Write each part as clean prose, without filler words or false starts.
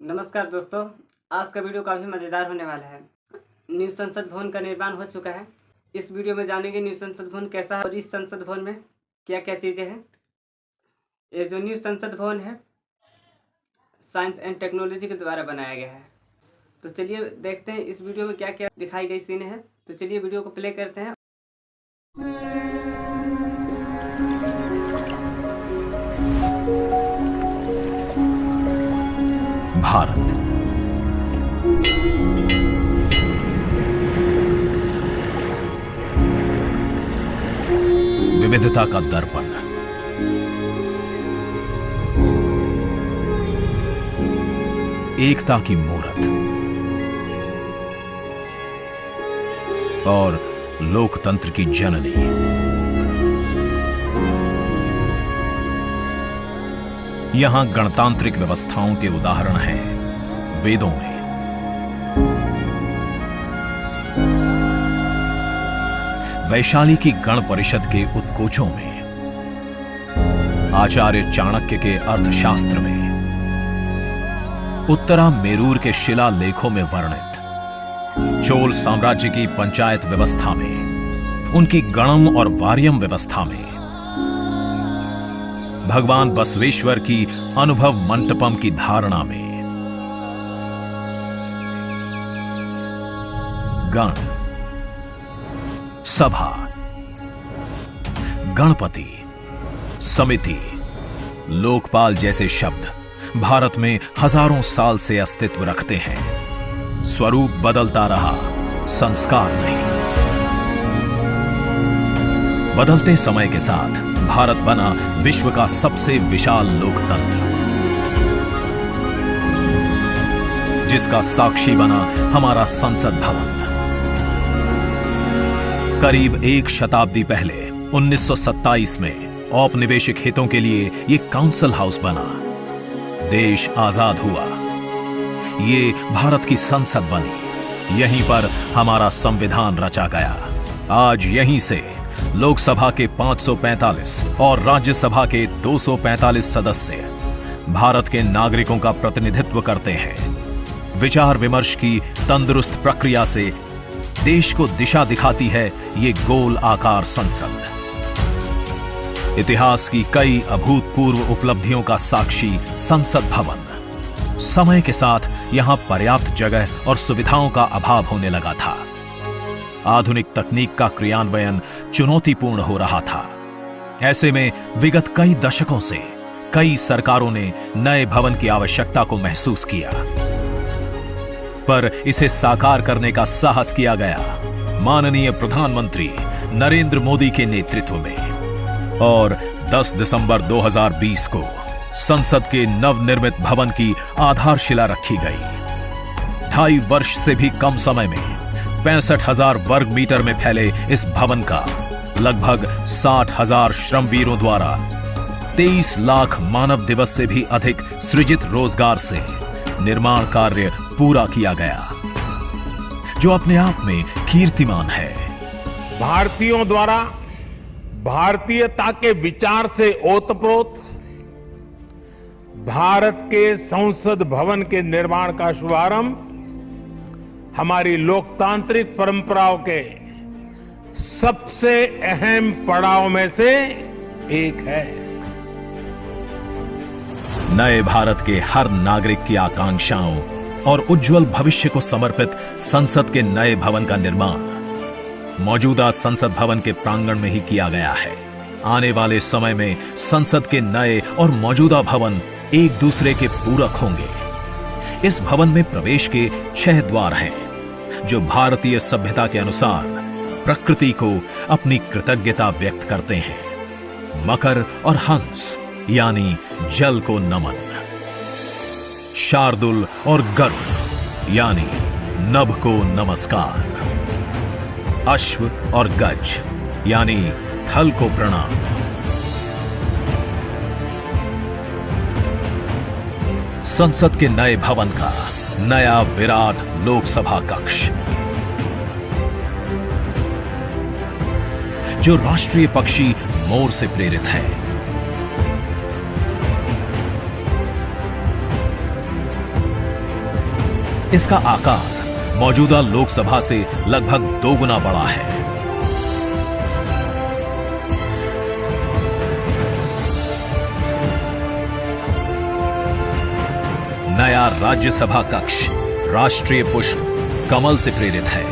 नमस्कार दोस्तों, आज का वीडियो काफ़ी मज़ेदार होने वाला है। न्यू संसद भवन का निर्माण हो चुका है। इस वीडियो में जानेंगे न्यू संसद भवन कैसा है और इस संसद भवन में क्या क्या चीज़ें हैं। ये जो न्यू संसद भवन है साइंस एंड टेक्नोलॉजी के द्वारा बनाया गया है। तो चलिए देखते हैं इस वीडियो में क्या क्या दिखाई गई सीन है। तो चलिए वीडियो को प्ले करते हैं। भारत विविधता का दर्पण, एकता की मूरत और लोकतंत्र की जननी। यहां गणतांत्रिक व्यवस्थाओं के उदाहरण हैं वेदों में। वैशाली की गण परिषद के उत्कोचों में, आचार्य चाणक्य के अर्थशास्त्र में, उत्तरा मेरूर के शिलालेखों में वर्णित चोल साम्राज्य की पंचायत व्यवस्था में, उनकी गणम और वार्यम व्यवस्था में, भगवान बसवेश्वर की अनुभव मंटपम की धारणा में। गण, सभा, गणपति, समिति, लोकपाल जैसे शब्द भारत में हजारों साल से अस्तित्व रखते हैं। स्वरूप बदलता रहा, संस्कार नहीं। बदलते समय के साथ भारत बना विश्व का सबसे विशाल लोकतंत्र, जिसका साक्षी बना हमारा संसद भवन। करीब एक शताब्दी पहले 1927 में औपनिवेशिक हितों के लिए यह काउंसिल हाउस बना। देश आजाद हुआ, ये भारत की संसद बनी। यहीं पर हमारा संविधान रचा गया। आज यहीं से लोकसभा के 545 और राज्यसभा के 245 सदस्य भारत के नागरिकों का प्रतिनिधित्व करते हैं। विचार विमर्श की तंदुरुस्त प्रक्रिया से देश को दिशा दिखाती है ये गोल आकार संसद। इतिहास की कई अभूतपूर्व उपलब्धियों का साक्षी संसद भवन। समय के साथ यहां पर्याप्त जगह और सुविधाओं का अभाव होने लगा था। आधुनिक तकनीक का क्रियान्वयन चुनौतीपूर्ण हो रहा था। ऐसे में विगत कई दशकों से कई सरकारों ने नए भवन की आवश्यकता को महसूस किया, पर इसे साकार करने का साहस किया गया माननीय प्रधानमंत्री नरेंद्र मोदी के नेतृत्व में। और 10 दिसंबर 2020 को संसद के नवनिर्मित भवन की आधारशिला रखी गई। 2.5 वर्ष से भी कम समय में 65,000 वर्ग मीटर में फैले इस भवन का लगभग 60,000 श्रमवीरों द्वारा 23 लाख मानव दिवस से भी अधिक सृजित रोजगार से निर्माण कार्य पूरा किया गया, जो अपने आप में कीर्तिमान है। भारतीयों द्वारा भारतीयता के विचार से ओतप्रोत भारत के संसद भवन के निर्माण का शुभारंभ हमारी लोकतांत्रिक परंपराओं के सबसे अहम पड़ाव में से एक है। नए भारत के हर नागरिक की आकांक्षाओं और उज्जवल भविष्य को समर्पित संसद के नए भवन का निर्माण मौजूदा संसद भवन के प्रांगण में ही किया गया है। आने वाले समय में संसद के नए और मौजूदा भवन एक दूसरे के पूरक होंगे। इस भवन में प्रवेश के 6 द्वार हैं, जो भारतीय सभ्यता के अनुसार प्रकृति को अपनी कृतज्ञता व्यक्त करते हैं। मकर और हंस यानी जल को नमन, शार्दुल और गरुड़ यानी नभ को नमस्कार, अश्व और गज यानी थल को प्रणाम। संसद के नए भवन का नया विराट लोकसभा कक्ष, जो राष्ट्रीय पक्षी मोर से प्रेरित है, इसका आकार मौजूदा लोकसभा से लगभग 2 गुना बड़ा है। नया राज्यसभा कक्ष राष्ट्रीय पुष्प कमल से प्रेरित है।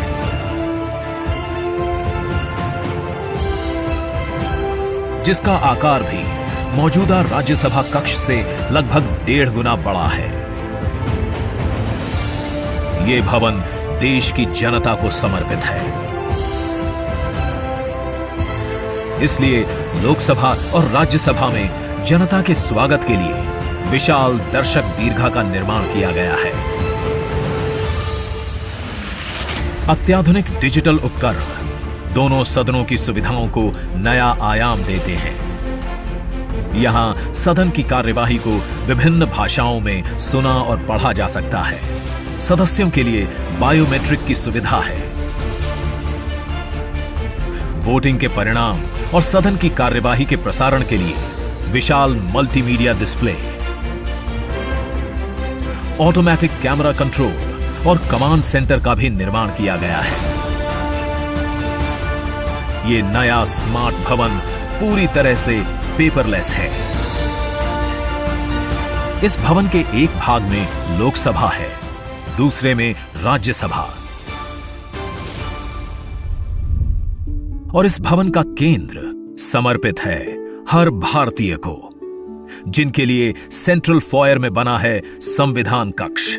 जिसका आकार भी मौजूदा राज्यसभा कक्ष से लगभग 1.5 गुना बड़ा है। ये भवन देश की जनता को समर्पित है। इसलिए लोकसभा और राज्यसभा में जनता के स्वागत के लिए विशाल दर्शक दीर्घा का निर्माण किया गया है। अत्याधुनिक डिजिटल उपकरण दोनों सदनों की सुविधाओं को नया आयाम देते हैं। यहां सदन की कार्यवाही को विभिन्न भाषाओं में सुना और पढ़ा जा सकता है। सदस्यों के लिए बायोमेट्रिक की सुविधा है। वोटिंग के परिणाम और सदन की कार्यवाही के प्रसारण के लिए विशाल multimedia display, automatic camera control और कमांड सेंटर का भी निर्माण किया गया है। यह नया स्मार्ट भवन पूरी तरह से पेपरलेस है। इस भवन के एक भाग में लोकसभा है, दूसरे में राज्यसभा। और इस भवन का केंद्र समर्पित है हर भारतीय को, जिनके लिए सेंट्रल फॉयर में बना है संविधान कक्ष,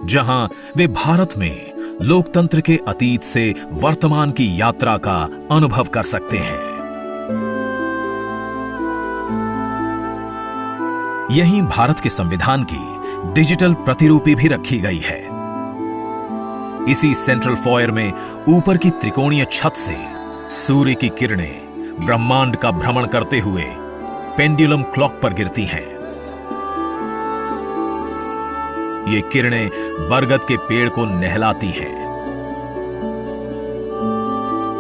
जहां वे भारत में लोकतंत्र के अतीत से वर्तमान की यात्रा का अनुभव कर सकते हैं। यहीं भारत के संविधान की डिजिटल प्रतिरूपी भी रखी गई है। इसी सेंट्रल फॉयर में ऊपर की त्रिकोणीय छत से सूर्य की किरणें ब्रह्मांड का भ्रमण करते हुए पेंडुलम क्लॉक पर गिरती हैं। ये किरणें बरगद के पेड़ को नहलाती हैं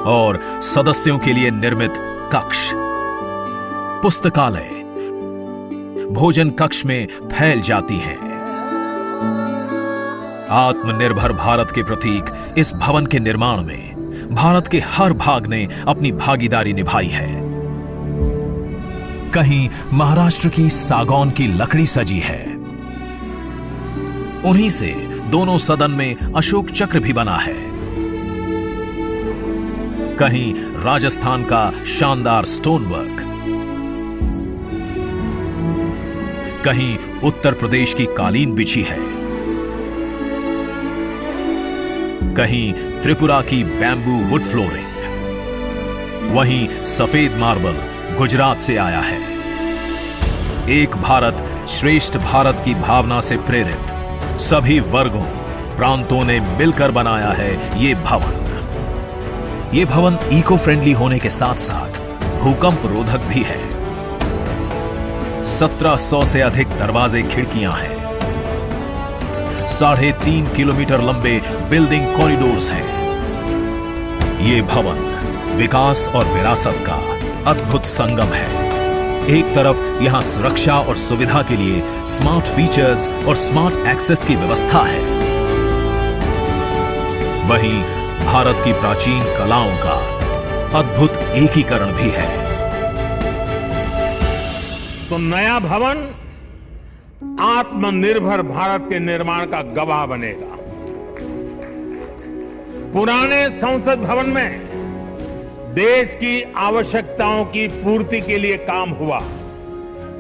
और सदस्यों के लिए निर्मित कक्ष, पुस्तकालय, भोजन कक्ष में फैल जाती हैं। आत्मनिर्भर भारत के प्रतीक इस भवन के निर्माण में भारत के हर भाग ने अपनी भागीदारी निभाई है। कहीं महाराष्ट्र की सागौन की लकड़ी सजी है, उन्हीं से दोनों सदन में अशोक चक्र भी बना है। कहीं राजस्थान का शानदार स्टोन वर्क, कहीं उत्तर प्रदेश की कालीन बिछी है, कहीं त्रिपुरा की बैम्बू वुड फ्लोरिंग, वहीं सफेद मार्बल गुजरात से आया है। एक भारत श्रेष्ठ भारत की भावना से प्रेरित सभी वर्गों, प्रांतों ने मिलकर बनाया है ये भवन। ये भवन इको फ्रेंडली होने के साथ साथ भूकंप रोधक भी है। 1700 से अधिक दरवाजे, खिड़कियां हैं। 3.5 किलोमीटर लंबे बिल्डिंग कॉरिडोर्स हैं। ये भवन विकास और विरासत का अद्भुत संगम है। एक तरफ यहां सुरक्षा और सुविधा के लिए स्मार्ट फीचर्स और स्मार्ट एक्सेस की व्यवस्था है, वहीं भारत की प्राचीन कलाओं का अद्भुत एकीकरण भी है। तो नया भवन आत्मनिर्भर भारत के निर्माण का गवाह बनेगा। पुराने संसद भवन में देश की आवश्यकताओं की पूर्ति के लिए काम हुआ,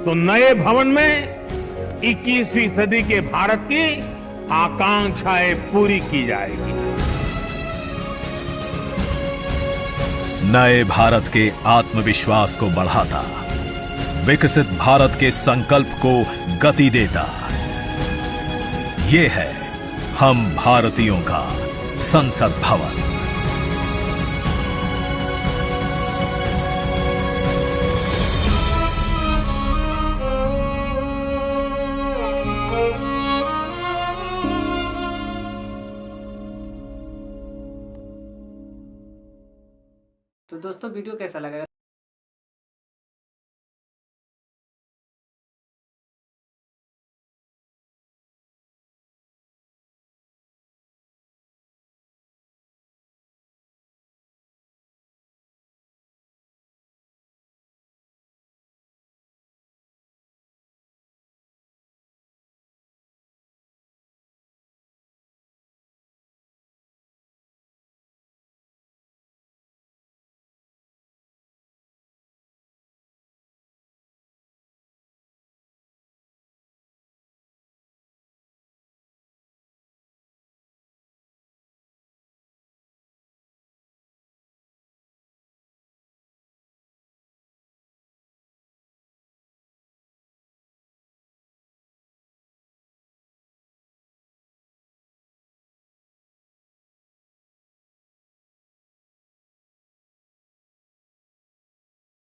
तो नए भवन में 21वीं सदी के भारत की आकांक्षाएं पूरी की जाएगी। नए भारत के आत्मविश्वास को बढ़ाता, विकसित भारत के संकल्प को गति देता, ये है हम भारतीयों का संसद भवन। तो दोस्तों वीडियो कैसा लगा?